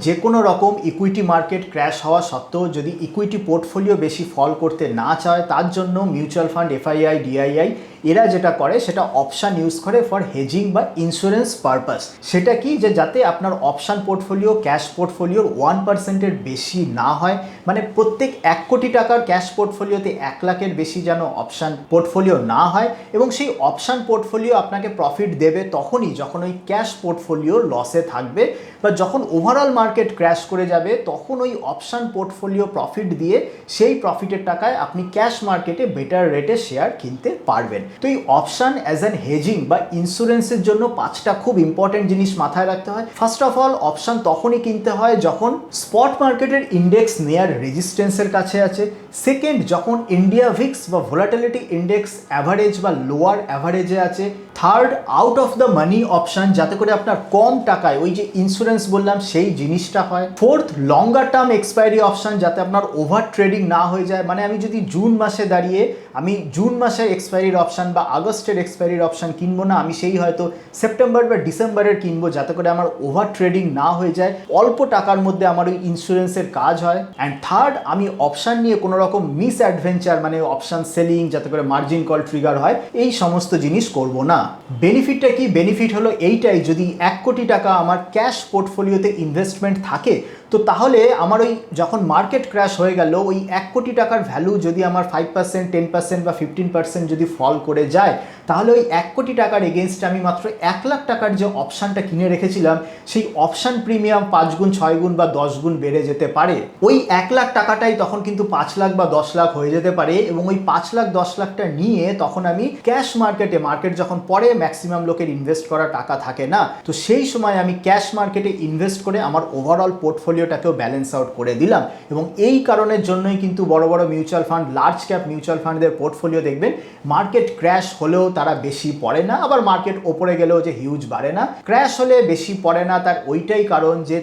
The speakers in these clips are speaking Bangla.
যে কোনো রকম ইকুইটি মার্কেট ক্র্যাশ হওয়া সত্ত্বেও যদি ইকুইটি পোর্টফোলিও বেশি ফল করতে না চায়, তার জন্য মিউচুয়াল ফান্ড, এফআইআই, ডিআইআই এরা যেটা করে সেটা অপশান ইউজ করে ফর হেজিং বা ইন্স্যুরেন্স পারপাস। সেটা কি, যে যাতে আপনার অপশান পোর্টফোলিও ক্যাশ পোর্টফোলিওর 1%-এর বেশি না হয়, মানে প্রত্যেক 1 কোটি টাকার ক্যাশ পোর্টফোলিওতে 1 লাখের বেশি যেন অপশান পোর্টফোলিও না হয়, এবং সেই অপশান পোর্টফোলিও আপনাকে প্রফিট দেবে তখনই যখন ওই ক্যাশ পোর্টফোলিও লসে থাকবে, বা যখন ওভারঅল মার্কেট ক্র্যাশ করে যাবে তখন ওই অপশান পোর্টফোলিও প্রফিট দিয়ে সেই প্রফিটের টাকায় আপনি ক্যাশ মার্কেটে বেটার রেটে শেয়ার কিনতে পারবেন। তো এই অপশান অ্যাজ অ্যান হেজিং বা ইন্স্যুরেন্সের জন্য 5টা খুব ইম্পর্টেন্ট জিনিস মাথায় রাখতে হয়। ফার্স্ট অফ অল, অপশান তখনই কিনতে হয় যখন স্পট মার্কেটের ইন্ডেক্স নেয়ার রেজিস্ট্যান্সের কাছে আছে। সেকেন্ড, যখন ইন্ডিয়া ভিক্স বা ভোলাটিলিটি ইন্ডেক্স অ্যাভারেজ বা লোয়ার অ্যাভারেজে আছে। Third, out of the money option, যাতে করে আপনার কম টাকায় ওই যে ইন্স্যুরেন্স বললাম সেই জিনিসটা হয়। ফোর্থ, লঙ্গার টার্ম এক্সপায়ারি অপশান, যাতে আপনার ওভার ট্রেডিং না হয়ে যায়। মানে আমি যদি জুন মাসে দাঁড়িয়ে আমি জুন মাসের এক্সপায়ারির অপশান বা আগস্টের এক্সপায়ারির অপশান কিনবো না, আমি সেই হয়তো সেপ্টেম্বর বা ডিসেম্বরের কিনবো, যাতে করে আমার ওভার ট্রেডিং না হয়ে যায়, অল্প টাকার মধ্যে আমার ওই ইন্স্যুরেন্সের কাজ হয়। অ্যান্ড থার্ড, আমি অপশান নিয়ে কোনো রকম মিস অ্যাডভেঞ্চার, মানে অপশান সেলিং, যাতে করে মার্জিন কল ট্রিগার হয়, এই সমস্ত জিনিস করব না। বেনিফিটটা কি? বেনিফিট হলো এইটাই, যদি 1 কোটি টাকা আমার ক্যাশ পোর্টফোলিওতে ইনভেস্টমেন্ট থাকে, তো তাহলে আমার ওই যখন মার্কেট ক্র্যাশ হয়ে গেল, ওই 1 কোটি টাকার ভ্যালু যদি আমার 5%, 10% বা 15% যদি ফল করে যায়, তাহলে ওই 1 কোটি টাকার এগেনস্টে আমি মাত্র 1 লাখ টাকার যে অপশানটা কিনে রেখেছিলাম, সেই অপশান প্রিমিয়াম 5 গুণ, 6 গুণ বা 10 গুণ বেড়ে যেতে পারে। ওই 1 লাখ টাকাটাই তখন কিন্তু 5 লাখ বা 10 লাখ হয়ে যেতে পারে, এবং ওই 5 লাখ 10 লাখটা নিয়ে তখন আমি ক্যাশ মার্কেটে, মার্কেট যখন পরে ম্যাক্সিমাম লোকের ইনভেস্ট করা টাকা থাকে না, তো সেই সময় আমি ক্যাশ মার্কেটে ইনভেস্ট করে আমার ওভারঅল পোর্টফোলিওটাকেও ব্যালেন্স আউট করে দিলাম। এবং এই কারণের জন্যই কিন্তু বড় বড় mutual fund, large cap mutual ফান্ডদের পোর্টফোলিও দেখবেন মার্কেট ক্র্যাশ হলেও তারা বেশি পড়ে না, আবার মার্কেট ওপরে গেলেও যে হিউজ বাড়ে না। ক্র্যাশ হলে বেশি পড়ে না, তার ওইটাই কারণ যে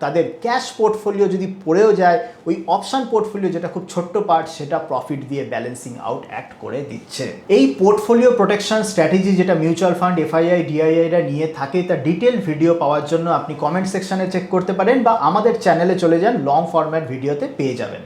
তাদের ক্যাশ পোর্টফোলিও যদি পড়েও যায়, ওই অপশান পোর্টফোলিও যেটা খুব ছোট্ট পার্ট, সেটা প্রফিট দিয়ে ব্যালেন্সিং আউট অ্যাক্ট করে দিচ্ছে। এই পোর্টফোলিও প্রোটেকশন স্ট্র্যাটেজি যেটা মিউচুয়াল ফান্ড, এফআইআই, ডিআইআইরা নিয়ে থাকে, তার ডিটেল ভিডিও পাওয়ার জন্য আপনি কমেন্ট সেকশনে চেক করতে পারেন, বা আমাদের চ্যানেলে চলে যান, লং ফরম্যাট ভিডিওতে পেয়ে যাবেন।